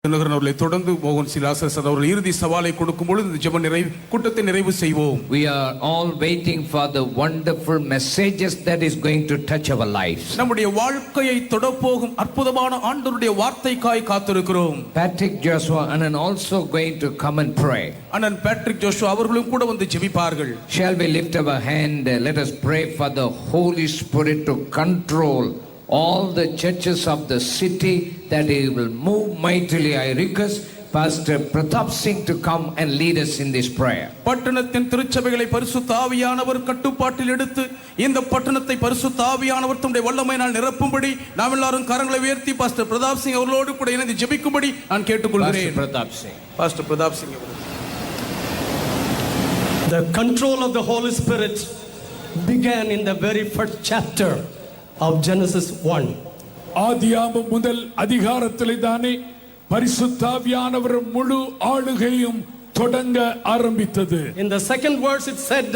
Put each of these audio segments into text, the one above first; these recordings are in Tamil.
அவர்களை தொடர்ந்து மோகன் சிலாசஸ் அவர்கள் இறுதி சவாலை கொடுக்கும் பொழுது ஜெப கூட்டத்தை நிறைவு செய்வோம். We are all waiting for the wonderful messages that is going to touch our lives. நம்முடைய வாழ்க்கையை தொடப்போகும் அற்புதமான ஆண்டவருடைய வார்த்தைக்காய் காத்திருக்கிறோம். Patrick Joshua and also going to come and pray. அண்ணன் பேட்ரிக் ஜோஷுவா அவர்களும் கூட வந்து ஜெபிப்பார்கள். Shall we lift our hand? Let us pray for the Holy Spirit to control all the churches of the city, that he will move mightily. I request Pastor Pratap Singh to come and lead us in this prayer. பட்டணத்தின் திருச்சபைகளை பரிசுத்த ஆவியானவர் கட்டுப்பாட்டில் எடுத்து இந்த பட்டணத்தை பரிசுத்த ஆவியானவர் தம்முடைய வல்லமையினால் நிரப்பும்படி நாம் எல்லாரும் கரங்களை உயர்த்தி பாஸ்டர் பிரதாப் சிங் அவர்களோடு கூட இணைந்து ஜெபிக்கும்படி நான் கேட்டுக்கொள்கிறேன். Pastor Pratap Singh. The control of the Holy Spirit began in the very first chapter of Genesis 1. ஆதியாகமம் முதல் அதிகாரத்திலே தானே பரிசுத்த ஆவியானவர் முழு ஆளுகையும் தொடங்க ஆரம்பித்தது. In the second verse it said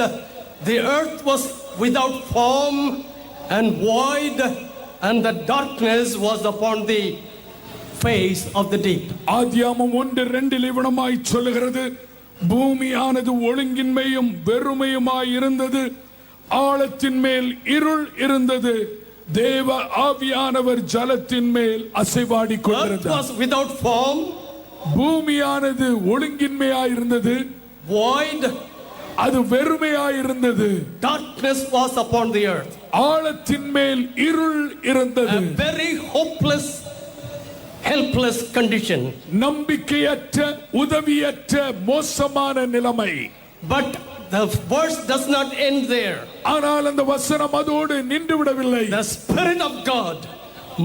the earth was without form and void and the darkness was upon the face of the deep. ஆதியாகமம் 1:2 இவ்விடமாய் சொல்லுகிறது, பூமியானது ஒழுங்கின்மையும் வெறுமையுமாய் இருந்தது, ஆழத்தின் மேல் இருள் இருந்தது, தேவ ஆவியானவர் ஜலத்தின் மேல் அசைவாடி கொண்டிருந்தார். Earth was without form, பூமியானது ஒழுங்கின்மையாய் இருந்தது, void, அது வெறுமையாய் இருந்தது, darkness was upon the earth. ஆழத்தின் மேல் இருள் இருந்தது. A very hopeless, helpless condition. நம்பிக்கையற்ற, உதவியற்ற மோசமான நிலைமை. But the verse does not end there. ஆனால் அந்த வசனம் அதோடு நின்று விடவில்லை. The Spirit of God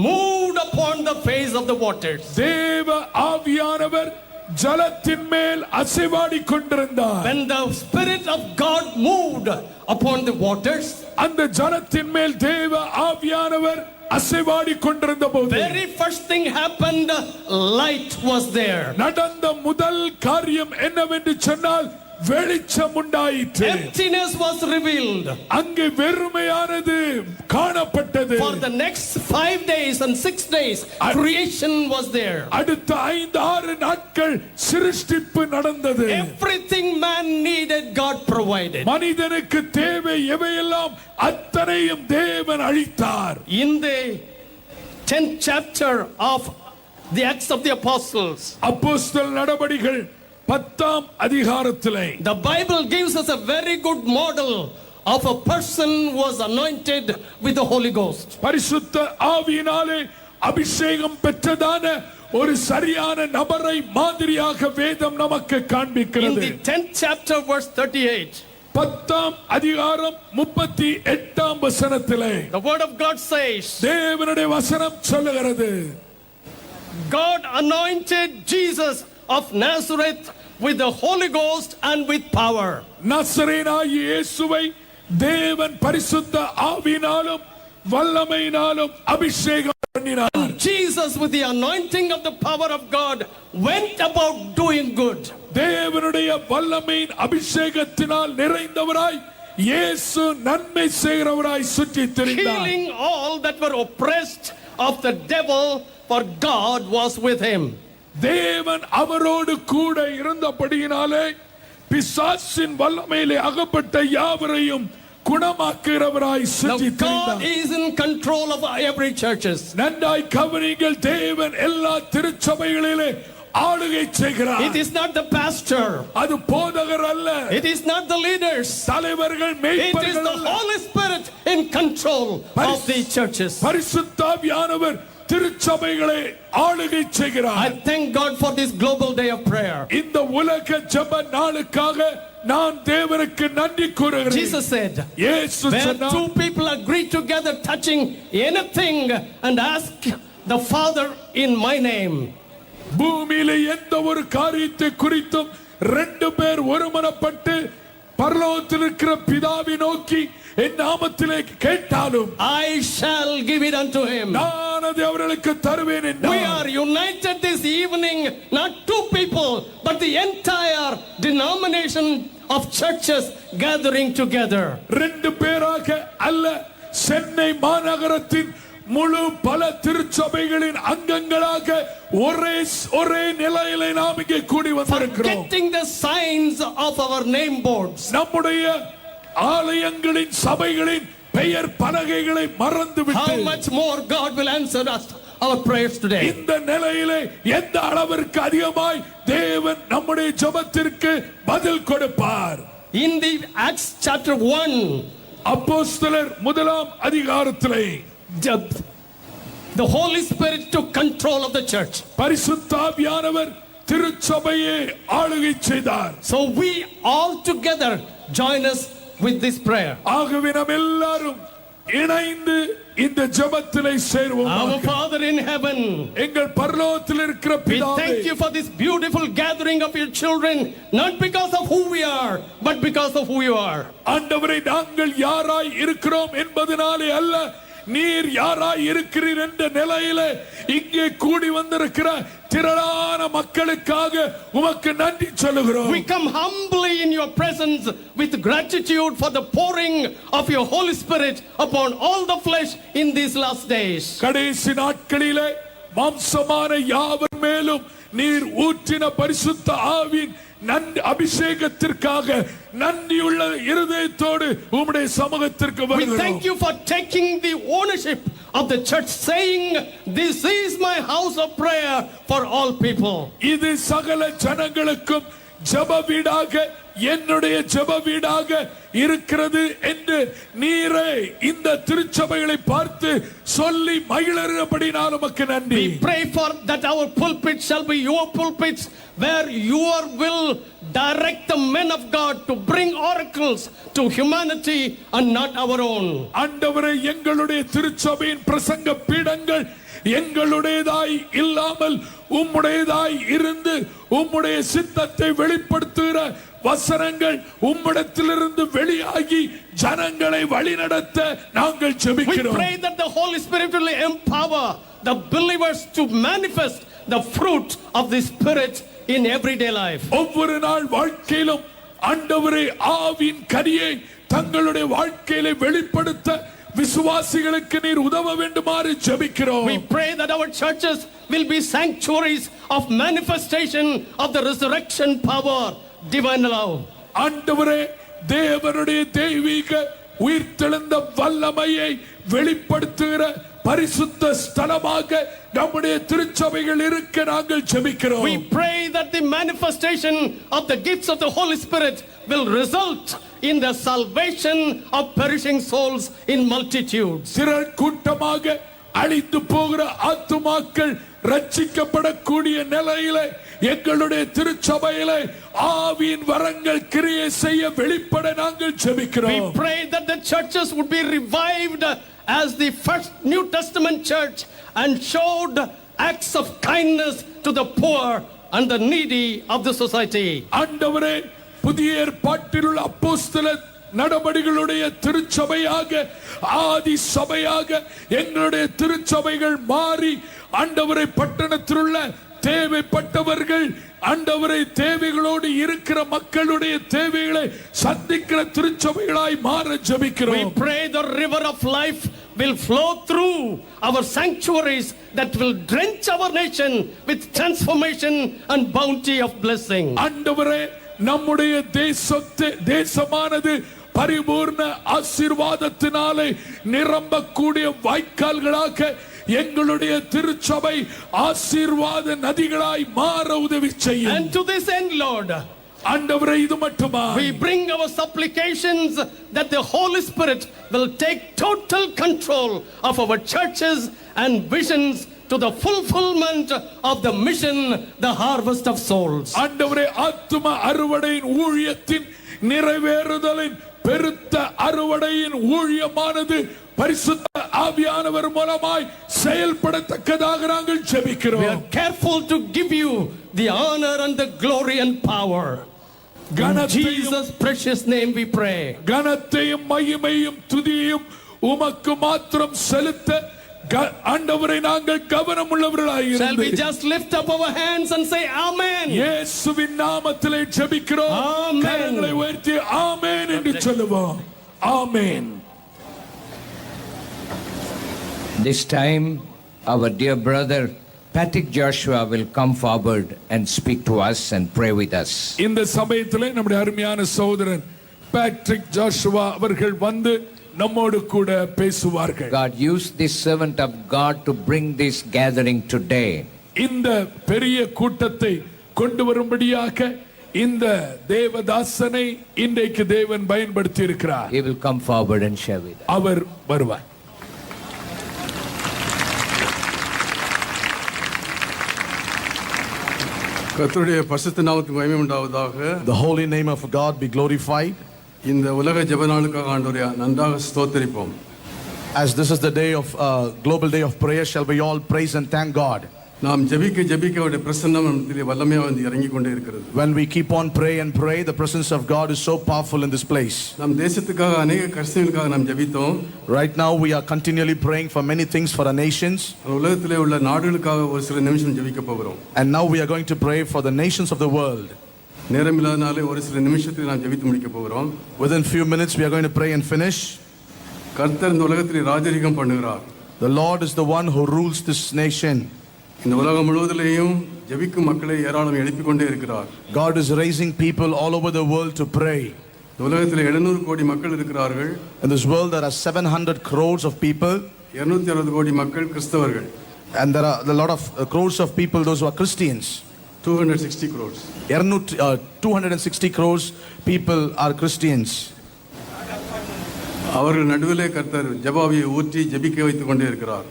moved upon the face of the waters. தேவ ஆவியானவர் ஜலத்தின் மேல் அசைவாடி கொண்டிருந்தார். When the Spirit of God moved upon the waters, அந்த ஜலத்தின் மேல் தேவ ஆவியானவர் அசைவாடி கொண்டிருந்த போது very first thing happened, light was there. நடந்த முதல் காரியம் என்னவென்று சொன்னால் வெளிச்சம் உண்டாயிற்று. Emptiness was revealed. அங்கே வெறுமையானது காணப்பட்டது. For the next 5 days and 6 days creation was there. அடுத்த 5-6 நாட்கள் சிருஷ்டிப்பு நடந்தது. Everything man needed God provided. மனிதனுக்கு தேவை எவையெல்லாம் அத்தனையும் தேவன் அளித்தார். In the 10th chapter of the Acts of the Apostles, அப்போஸ்தலர் நடபடிகள் 10ஆம் அதிகாரத்திலே the Bible gives us a very good model of a person who was anointed with the Holy Ghost. பரிசுத்த ஆவியினாலே அபிஷேகம் பெற்றதான ஒரு சரியான நபரை மாதிரியாக வேதம் நமக்கு காண்பிக்கிறது. In the 10th chapter verse 38, 10ஆம் அதிகாரம் 38ஆம் வசனத்திலே the word of God says, தேவனுடைய வசனம் சொல்லுகிறது, God anointed Jesus of Nazareth with the Holy Ghost and with power. நசரேயனாகிய இயேசுவை தேவன் பரிசுத்த ஆவியினாலும் வல்லமையினாலும் அபிஷேகம் பண்ணினார். Jesus with the anointing of the power of God went about doing good. தேவனுடைய வல்லமையின் அபிஷேகத்தினால் நிறைந்தவராய் இயேசு நன்மை செய்கிறவராய் சுற்றி திரிந்தார். Healing all that were oppressed of the devil, for God was with him. தேவன் அவரோடு கூட இருந்தபடியினாலே பிசாசின் வல்லமையிலே அகப்பட்ட யாவரையும் குணமாக்குகிறவராய் சுற்றி திரிந்தார். God is in control of every churches. நன்றாய் கவனிங்கள், தேவன் எல்லா திருச்சபைகளிலே ஆளுகை செய்கிறார். It is not the pastor, அது போதகர் அல்ல, it is not the leaders, தலைவர்கள் it is மேய்ப்பர்கள் the அல்ல. Holy Spirit in control of the churches. பரிசுத்த ஆவியானவர் திருச்சபைகளை ஆளுகை செய்கிறார். I thank God for this global day of prayer. இந்த உலக ஜெப நாளுக்காக நான் தேவனுக்கு நன்றி கூறுகிறேன். Jesus said, இயேசு where சொன்னார், two people agree together touching anything and ask the Father in my name. பூமியிலே எந்த ஒரு காரியத்தை குறித்தும் 2 பேர் ஒருமனப்பட்டு பரலோகத்தில் இருக்கிற பிதாவை நோக்கி என் நாமத்திலே கேட்டாலும் I shall give it unto him. நான் அதை அவர்களுக்கு தருவேன் என்றார். We are united this evening, not 2 people, but the entire denomination of churches gathering together. 2 பேராக அல்ல, சென்னை மாநகரத்தின் முழு பல திருச்சபைகளின் அங்கங்களாக ஒரே நிலையிலே நாம் இங்கே கூடி வந்திருக்கிறோம். Forgetting the signs of our name boards. நம்முடைய ஆலயங்களின் சபைகளின் பெயர் பலகைகளை மறந்துவிட்டு How much more God will answer us our prayers today. இந்த நிலையிலே எந்த அளவிற்கு அதிகமாய் தேவன் நம்முடைய ஜெபத்திற்கு பதில் கொடுப்பார். In the Acts chapter 1, அப்போஸ்தலர் முதலாம் அதிகாரத்திலே the Holy Spirit took control of the church. பரிசுத்த ஆவியானவர் திருச்சபையை ஆளுகை செய்தார். So we all together join us with this prayer. ஆகவே நாம் எல்லாரும் இணைந்து இந்த ஜெபத்திலே சேருவோம். Our Father in heaven, எங்கள் பரலோகத்தில் இருக்கிற we பிதாவே, thank you for this beautiful gathering of your children, not because of who we are, but because of who you are. ஆண்டவரே, நாங்கள் யாராய் இருக்கிறோம் என்பதனாலே அல்ல, நீர் யாராய் இருக்கிறீர் என்ற நிலையிலே இங்கே கூடி வந்திருக்கிற திரளான மக்களுக்காக உமக்கு நன்றி சொல்லுகிறோம். We come humbly in your presence with gratitude for the pouring of your Holy Spirit upon all the flesh in these last days. கடைசி நாட்களிலே மாம்சமான யாவர் மேலும் நீர் ஊற்றின பரிசுத்த ஆவியின் அபிஷேகத்திற்காக நன்றியுள்ள இருதயத்தோடு உம்முடைய சமூகத்திற்கு We வருகிறோம். thank you for taking the ownership of the church, saying, "This is my house of prayer for all people." இது சகல ஜனங்களுக்கும் ஜெப வீடாக, என்னுடைய ஜெப வீடாக இருக்கிறது என்று நீரே இந்த திருச்சபைகளை பார்த்து சொல்லி மகிழறபடினால் உமக்கு நன்றி. We pray for that our pulpit shall be your pulpits, where your will direct the men of God to bring oracles to humanity and not our own. ஆண்டவரே, எங்களுடைய திருச்சபையின் பிரசங்க பீடங்கள் எங்களுடையதாய் இல்லாமல் உம்முடையதாய் இருந்து உம்முடைய சித்தத்தை வெளிப்படுத்துகிற வசனங்கள் உம்மிடத்திலிருந்து வெளியாகி ஜனங்களை வழிநடத்த நாங்கள் We ஜெபிக்கிறோம். pray that the Holy Spirit will empower the believers to manifest the fruit of the Spirit in everyday life. ஒவ்வொரு நாள் வாழ்க்கையிலும் ஆண்டவரே ஆவியின் கனியை தங்களுடைய வாழ்க்கையிலே வெளிப்படுத்த விசுவாசிகளுக்கு நீர் உதவ வேண்டுமாறு ஜெபிக்கிறோம். We pray that our churches will be sanctuaries of manifestation of the resurrection power, divine love. ஆண்டவரே, தேவனுடைய தெய்வீக உயிர்த்தெழுந்த வல்லமையை வெளிப்படுத்துகிற பரிசுத்த ஸ்தலமாக நம்முடைய திருச்சபைகள் இருக்க நாங்கள் ஜெபிக்கிறோம். We pray that the manifestation of the gifts of the Holy Spirit will result in the salvation of perishing souls in multitudes. திரள் கூட்டமாக அழிந்து போகிற ஆத்துமாக்கள் ரட்சிக்கப்படக்கூடிய நிலையிலே எங்களுடைய திருச்சபையிலே ஆவியின் வரங்கள் கிரியை செய்ய வெளிப்பட நாங்கள் We ஜெபிக்கிறோம். pray that the churches would be revived as the first New Testament church and showed acts of kindness to the poor and the needy of the society. ஆண்டவரே, புதிய ஏற்பாட்டில் உள்ள அப்போஸ்தல நடபடிகளுடைய திருச்சபையாக, ஆதி சபையாக எங்களுடைய திருச்சபைகள் மாறி ஆண்டவரை பட்டணத்தில் உள்ள தேவைப்பட்டவர்கள், ஆண்டவரை தேவைகளோடு இருக்கிற மக்களுடைய தேவைகளை சந்திக்கிற திருச்சபைகளாய் மாற We ஜெபிக்கிறோம். pray the river of life will flow through our sanctuaries that will drench our nation with transformation and bounty of blessing. ஆண்டவரே, நம்முடைய தேசமானது பரிபூர்ண ஆசீர்வாதத்தினாலே நிரம்பக்கூடிய வாய்க்கால்களாக எங்களுடைய திருச்சபை ஆசீர்வாத நதிகளாய் மாற உதவி செய்யும். And to this end, Lord, ஆண்டவரே, இது மட்டுமா we bring our supplications that the Holy Spirit will take total control of our churches and visions to the fulfillment of the mission, the harvest of souls. ஆண்டவரே, ஆத்தும அறுவடையின் ஊழியத்தின் நிறைவேறுதலின் பெருத்த அறுவடையின் ஊழியமானது பரிசுத்த ஆவியானவர் மூலமாய் செயல்படத்தக்கதாக நாங்கள் We ஜெபிக்கிறோம். are careful to give you the honor and the glory and power. In Jesus' precious name we pray. கனத்தையும் மகிமையும் துதியையும் உமக்கு மாத்திரம் செலுத்த ஆண்டவரை நாங்கள் கவனம் உள்ளவர்களாய் Shall we இருந்து just lift up our hands and say amen? இயேசுவின் நாமத்திலே ஜெபிக்கிறோம். Amen. கரங்களை உயர்த்தி ஆமென் என்று சொல்லுவோம். ஆமென். This time, our dear brother Patrick Joshua will come forward and speak to us and pray with us. இந்த சமயத்திலே நம்முடைய அருமையான சகோதரன் பேட்ரிக் ஜாஷுவா அவர்கள் வந்து நம்மோடு கூட பேசுவார்கள். God used this servant of God to bring this gathering today. இந்த பெரிய கூட்டத்தை கொண்டு வரும்படியாக இந்த தேவதாசனை இன்றைக்கு தேவன் பயன்படுத்தி இருக்கிறார். He will come forward and share with us. அவர் வருவார். கர்த்தருடைய பரிசுத்த நாமத்துக்கு மகிமை உண்டாவதாக. The holy name of God be glorified. இந்த உலக ஜெப நாளுக்காக ஆண்டவரை நன்றாக ஸ்தோத்திரிப்போம். As this is the day of global day of prayer, shall we all praise and thank God. நாம் ஜெபிக்க ஜெபிக்க அவருடைய பிரசன்னம் நம்மிலே வல்லமையா வந்து இறங்கி கொண்டே இருக்கிறது. When we keep on pray and pray, the presence of God is so powerful in this place. நம் தேசத்துக்காக अनेक கர்த்தர்களுக்காக நாம் ஜெபித்தோம். Right now we are continually praying for many things for our nations. உலகத்திலே உள்ள நாடுகளுக்காக ஒரு சில நிமிஷம் ஜெபிக்க போகிறோம். And now we are going to pray for the nations of the world. நேரம் இல்லாதனாலே ஒரு சில நிமிஷத்தில் நாம் ஜெபித்து முடிக்க போகிறோம். Within few minutes we are going to pray and finish. கர்த்தர் இந்த உலகத்திலே ராஜரிகம் பண்ணுகிறார். The Lord is the one who rules this nation. இந்த உலகம் முழுவதிலேயும் ஜெபிக்கும் மக்களை ஏராளம் எழுப்பிக் கொண்டே இருக்கிறார். God is raising people all over the world to pray. இந்த உலகத்திலே 700 கோடி மக்கள் இருக்கிறார்கள். In this world there are 700 crores of people. 260 கோடி மக்கள் கிறிஸ்தவர்கள். And there are a lot of crores of people, those who are Christians. 260 crores. 260 crores people are Christians. அவர்கள் நடுவிலே கர்த்தர் ஜெபாவியை ஊற்றி ஜெபிக்க வைத்துக் கொண்டே இருக்கிறார்.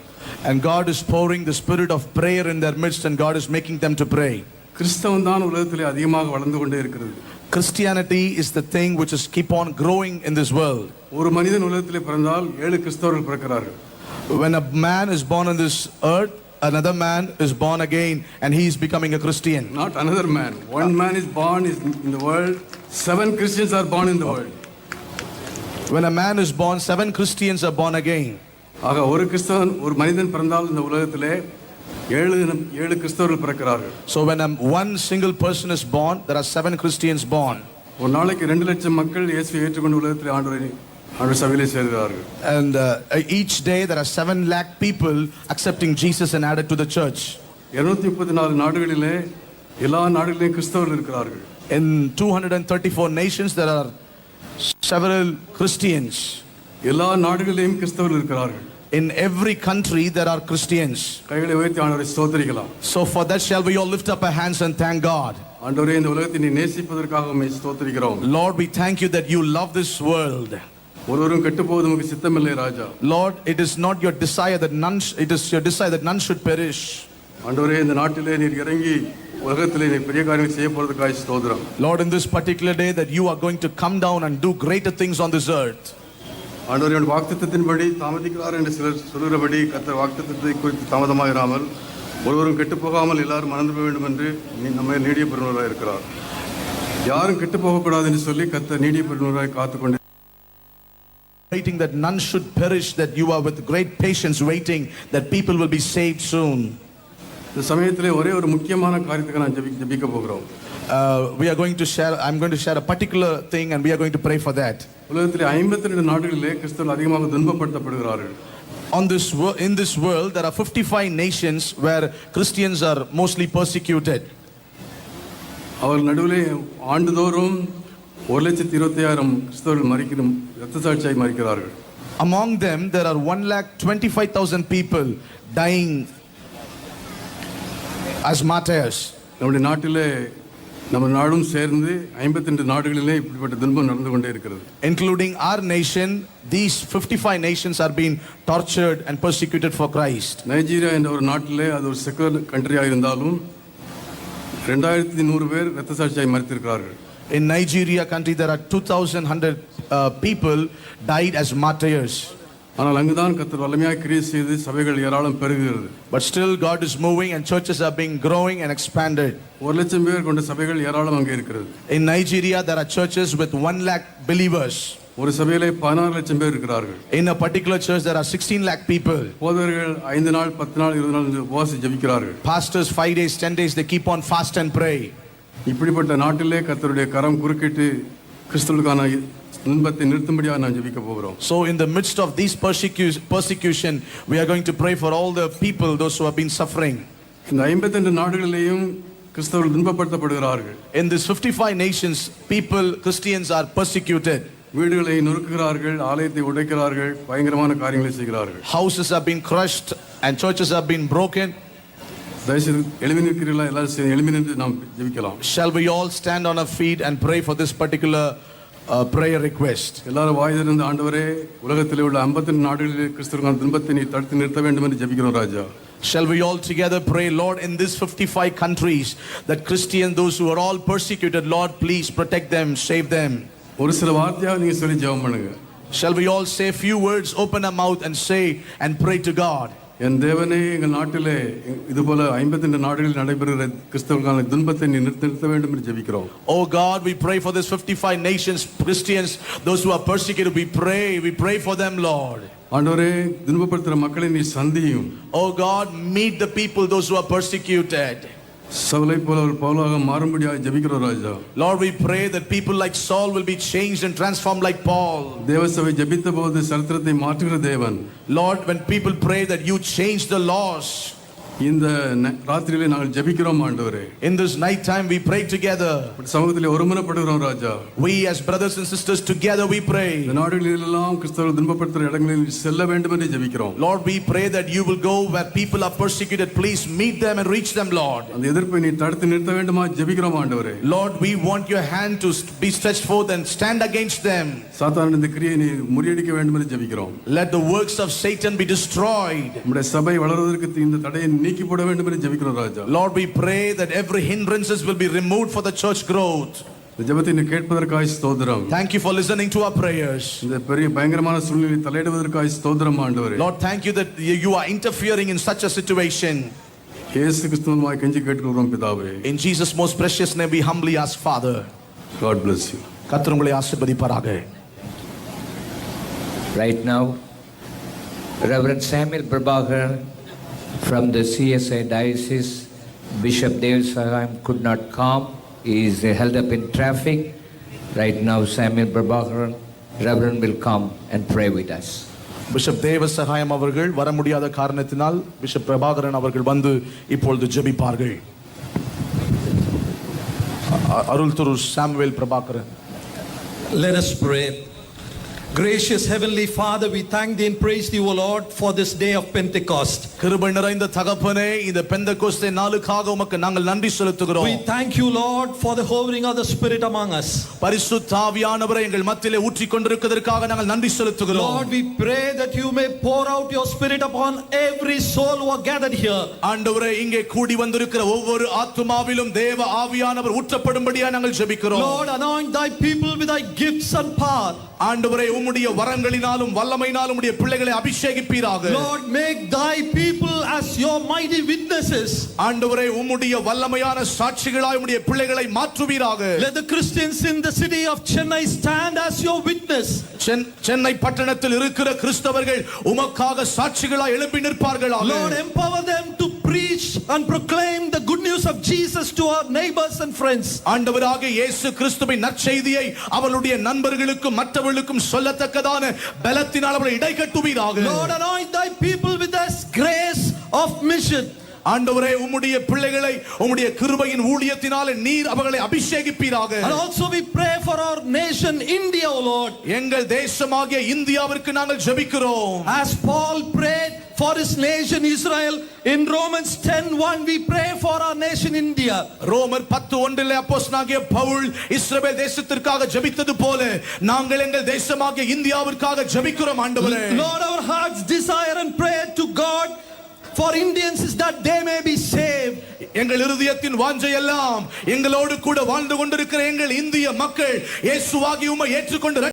And God is pouring the spirit of prayer in their midst, and God is making them to pray. கிறிஸ்தவம் தான் உலகத்திலே அதிகமாக வளர்ந்து கொண்டே இருக்கிறது. Christianity is the thing which is keep on growing in this world. ஒரு மனிதன் உலகத்திலே பிறந்தால் 7 கிறிஸ்தவர்கள் பிறக்கிறார்கள். When a man is born on this earth, another man is born again and he is becoming a Christian. Not another man. One man is born in the world. 7 Christians are born in the world. When a man is born, 7 Christians are born again. ஆக ஒரு கிறிஸ்தவன் ஒரு மனிதன் பிறந்தால் இந்த உலகத்திலே 7 கிறிஸ்தவர்கள் பிறக்கிறார்கள். So when one single person is born, there are 7 Christians born. ஒரு நாளைக்கு 2 லட்சம் மக்கள் இயேசுவை ஏற்றுக்கொண்டு உலகத்திலே ஆண்டவர் சபையிலே சேர்கிறார்கள். And each day there are 7 lakh people accepting Jesus and added to the church. 234 நாடுகளிலே எல்லா நாடுகளிலும் கிறிஸ்தவர்கள் இருக்கிறார்கள். In 234 nations there are several Christians. எல்லா நாடுகளிலும் கிறிஸ்தவர்கள் இருக்கிறார்கள். In every country there are Christians. கைகளை உயர்த்தி ஆண்டவரை ஸ்தோத்திரிக்கலாம். So for that shall we all lift up our hands and thank God. ஆண்டவரே இந்த உலகத்தை நீ நேசிப்பதற்காக உம்மை ஸ்தோத்திரிக்கிறோம். Lord, we thank you that you love this world. ஒருவரும் கெட்டு போவது உமக்கு சித்தமில்லை ராஜா. Lord, it is not your desire that it is your desire that none should perish. ஆண்டவரே இந்த நாட்டிலே நீர் இறங்கி உலகத்திலே நீர் பெரிய காரியங்களை செய்ய போறதுக்காக ஸ்தோத்திரம். Lord, in this particular day that you are going to come down and do greater things on this earth. ஆண்டவரே உம்முடைய வாக்குத்தத்தத்தின்படி தாமதிக்கிறார் என்று சிலர் சொல்கிறபடி கர்த்தர் வாக்குத்தத்தத்தை குறித்து தாமதமாயிராமல் ஒருவரும் கெட்டு போகாமல் எல்லாரும் மறந்து போக வேண்டும் என்று நம்மை நீடிய பெருநூறாக இருக்கிறார். யாரும் கெட்டு போகக்கூடாது என்று சொல்லி கர்த்தர் நீடிய பெருநூறாக காத்துக்கொண்டு Waiting that none should perish, that you are with great patience waiting that people will be saved soon. இந்த சமயத்திலே ஒரே ஒரு முக்கியமான காரியத்துக்கு நான் ஜெபிக்க போகிறோம். I'm going to share a particular thing and we are going to pray for that. உலகத்திலே 52 நாடுகளிலே கிறிஸ்தவர்கள் அதிகமாக துன்பப்படுத்தப்படுகிறார்கள். In this world there are 55 nations where Christians are mostly persecuted. அவர் நடுவிலே ஆண்டுதோறும் 1,25,000 கிறிஸ்தவர்கள் இரத்த சாட்சியாய் மரிக்கிறார்கள். Among them there are 1,25,000 people dying as martyrs. நம்முடைய நாட்டிலே நம்ம நாடும் சேர்ந்து 52 நாடுகளிலே இப்படிப்பட்ட துன்பம் நடந்து கொண்டே இருக்கிறது. Including our nation, these 55 nations are being tortured and persecuted for Christ. Nigeria என்ற ஒரு நாட்டிலே அது ஒரு செக்குலர் கண்ட்ரியாக இருந்தாலும் 2100 பேர் இரத்த சாட்சியாய் மரித்திருக்கிறார்கள். In Nigeria country there are 2,100 people died as martyrs. ஆனால் அங்குதான் கர்த்தர் வல்லமையாக கிரியை செய்து சபைகள் ஏராளம் பெருகுகிறது. But still God is moving and churches are being growing and expanded. 1 லட்சம் பேர் கொண்ட சபைகள் ஏராளம் அங்கே இருக்கிறது. In Nigeria there are churches with 1 lakh believers. ஒரு சபையிலே 16 லட்சம் பேர் இருக்கிறார்கள். In a particular church there are 16 lakh people. போதகர்கள் 5 நாள் 10 நாள் 20 நாள் உபவாசி ஜெபிக்கிறார்கள். Pastors 5 days 10 days they keep on fast and pray. இப்படிப்பட்ட நாட்டிலே கர்த்தருடைய கரம் குறுக்கிட்டு கிறிஸ்துவுக்கான துன்பத்தை நிறுத்தும்படியாக நாம் ஜெபிக்க போகிறோம். So in the midst of these persecution, we are going to pray for all the people, those who have been suffering. இந்த 52 நாடுகளிலேயும் கிறிஸ்தவர்கள் துன்பப்படுத்தப்படுகிறார்கள். In these 55 nations, Christians are persecuted. வீடுகளை நொறுக்குகிறார்கள், ஆலயத்தை உடைக்கிறார்கள், பயங்கரமான காரியங்களை செய்கிறார்கள். Houses have been crushed and churches have been broken. தயவுசெய்து எழுப்பி நிற்கிறீர்களா? எல்லாரும் எழுப்பி நின்று நாம் ஜெபிக்கலாம். Shall we all stand on our feet and pray for this particular prayer request? எல்லாரும் வாய் திறந்து, ஆண்டவரே, உலகத்திலே உள்ள 52 நாடுகளிலே கிறிஸ்தவர்கள் துன்பத்தை நீ தடுத்து நிறுத்த வேண்டும் என்று ஜெபிக்கிறோம் ராஜா. Shall we all together pray, Lord, in these 55 countries, that Christians, those who are all persecuted, Lord, please protect them, save them. ஒரு சில வார்த்தையாக நீங்க சொல்லி ஜெபம் பண்ணுங்க. Shall we all say a few words, open our mouth and say and pray to God? என் தேவனே, எங்கள் நாட்டிலே இதுபோல 52 நாடுகளில் நடைபெறுகிற கிறிஸ்தவர்களுக்கான துன்பத்தை நீ நிறுத்த வேண்டும் என்று ஜெபிக்கிறோம். Oh God, we pray for this 55 nations, Christians, those who are persecuted, we pray for them, Lord. ஆண்டவரே, துன்பப்படுத்துகிற மக்களை நீ சந்தியும். Oh God, meet the people, those who are persecuted. சவுலை போல ஒரு பவுலாக மாறும்படியாக ஜெபிக்கிறோம் ராஜா. Lord, we pray that people like Saul will be changed and transformed like Paul. தேவசபை ஜெபித்த போது சரித்திரத்தை மாற்றுகிற தேவன். Lord, when people pray that you change the laws, இந்த ராத்திரியிலே நாங்கள் ஜெபிக்கிறோம் ஆண்டவரே. in this night time we pray together. சமூகத்திலே ஒருமனப்படுகிறோம் ராஜா. We as brothers and sisters together we pray. இந்த நாடுகளிலெல்லாம் கிறிஸ்தவர்கள் துன்பப்படுத்துகிற இடங்களில் செல்ல வேண்டும் என்று ஜெபிக்கிறோம். Lord, we pray that you will go where people are persecuted. Please meet them and reach them, Lord. அந்த எதிர்ப்பை நீ தடுத்து நிறுத்த வேண்டுமா ஜெபிக்கிறோம் ஆண்டவரே. Lord, we want your hand to be stretched forth and stand against them. சாத்தானின் இந்த கிரியை நீ முறியடிக்க வேண்டும் என்று ஜெபிக்கிறோம். Let the works of Satan be destroyed. நம்முடைய சபை வளர்வதற்கு இந்த தடையை நீக்கி போட வேண்டும் என்று ஜெபிக்கிறோம் ராஜா. Lord, we pray that every hindrances will be removed for the church growth. இந்த ஜெபத்தை நீ கேட்பதற்காக ஸ்தோத்திரம். Thank you for listening to our prayers. இந்த பெரிய பயங்கரமான சூழ்நிலையில் தலையிடுவதற்காக ஸ்தோத்திரம் ஆண்டவரே. Lord, thank you that you are interfering in such a situation. இயேசு கிறிஸ்துவின் கெஞ்சி கேட்கிறோம் பிதாவே. In Jesus' most precious name we humbly ask, Father. God bless you. கர்த்தர் உங்களை ஆசீர்வதிப்பாராக. Right now, Reverend Samuel Prabhakaran from the CSI Diocese, Bishop David Sahayam could not come. He is held up in traffic. Right now, Samuel Prabhakaran, Reverend, will come and pray with us. Bishop தேவ சகாயம் அவர்கள் வர முடியாத காரணத்தினால் பிஷப் பிரபாகரன் அவர்கள் வந்து இப்பொழுது ஜெபிப்பார்கள். Arul Thiru Samuel Prabhakaran. Let us pray. Gracious Heavenly Father, we thank thee and praise thee, O Lord, for this day of Pentecost. கிருபை நிறைந்த தகப்பனே, இந்த பெந்தெகோஸ்தே நாளுக்காக உமக்கு நாங்கள் நன்றி செலுத்துகிறோம். We thank you, Lord, for the hovering of the Spirit among us. பரிசுத்த ஆவியானவரை எங்கள் மத்தியிலே ஊற்றிக் கொண்டிருக்கிறதற்காக நாங்கள் நன்றி செலுத்துகிறோம். Lord, we pray that you may pour out your Spirit upon every soul who are gathered here. ஆண்டவரே, இங்கே கூடி வந்திருக்கிற ஒவ்வொரு ஆத்துமாவிலும் தேவ ஆவியானவர் ஊற்றப்படும்படியாக நாங்கள் ஜெபிக்கிறோம். Lord, anoint thy people with thy gifts and power. ஆண்டவரே, உம்முடைய வரங்களினாலும் வல்லமையினாலும் உம்முடைய பிள்ளைகளை அபிஷேகிப்பீராக. Lord, make thy people as your mighty witnesses. ஆண்டவரே, உம்முடைய வல்லமையான சாட்சிகளாய் உம்முடைய பிள்ளைகளை மாற்றுவீராக. Let the Christians in the city of Chennai stand as your witness. Chennai பட்டணத்தில் இருக்கிற கிறிஸ்தவர்கள் உமக்காக சாட்சிகளாய் எழும்பி நிற்பார்களாக. Lord, empower them to preach and proclaim the good news of Jesus to our neighbors and friends. ஆண்டவராகிய இயேசு கிறிஸ்துவின் நற்செய்தியை அவர்களுடைய நண்பர்களுக்கும் மற்றவர்களுக்கும் சொல்லத்தக்கதான பலத்தினால் அவர்களை இடைக்கட்டுவீராக. Lord, anoint thy people with this grace of mission. ஆண்டவரே, உம்முடைய பிள்ளைகளை உம்முடைய கிருபையின் ஊழியத்தினாலே நீர் அவர்களை அபிஷேகிப்பீராக. And also we pray for our nation India, O Lord. எங்கள் தேசமாகிய இந்தியாவிற்கு நாங்கள் ஜெபிக்கிறோம். As Paul prayed for his nation Israel in Romans 10:1, we pray for our nation India. ரோமர் 10:1 அப்போஸ்தலனாகிய பவுல் இஸ்ரவேல் தேசத்திற்காக ஜெபித்தது போல நாங்கள் எங்கள் தேசமாகிய இந்தியாவிற்காக ஜெபிக்கிறோம் ஆண்டவரே. Lord, our hearts desire and pray to God for Indians is that they may be saved. எங்கள் இருதயத்தின் வாஞ்சை எல்லாம் எங்களோடு கூட வாழ்ந்து கொண்டிருக்கிற எங்கள் இந்திய மக்கள் இயேசுவாகிய உம்மை ஏற்றுக்கொண்டு